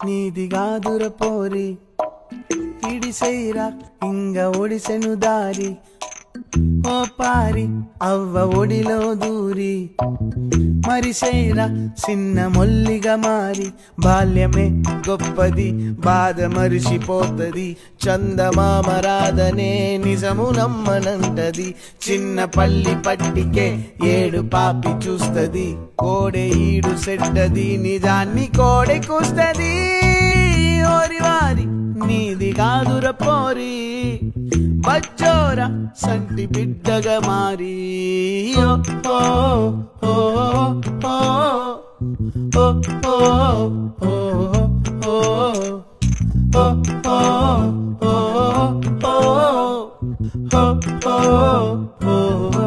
నీది గాదుర పోరి ఇడిసైరా ఇంగ ఒడిసెను దారి ఓ పారి అవ్వ ఒడిలో దూరి మరిసైరా చిన్న మొల్లిగా మారి బాల్యమే గొప్పది బాధ మరిసిపోతది చందమామ రాధనే నిజము నమ్మనంటది చిన్న పల్లి పట్టికే ఏడు పాపి చూస్తది కోడె ఈడు సెట్టది నిజాన్ని కోడె కూస్తది ఓరి వారి నీది గాదుర పోరి బచ్చోరా సంటి బిడ్డగా మారి ఓ ఓ ఓ ఓ ఓ ఓ ఓ ఓ ఓ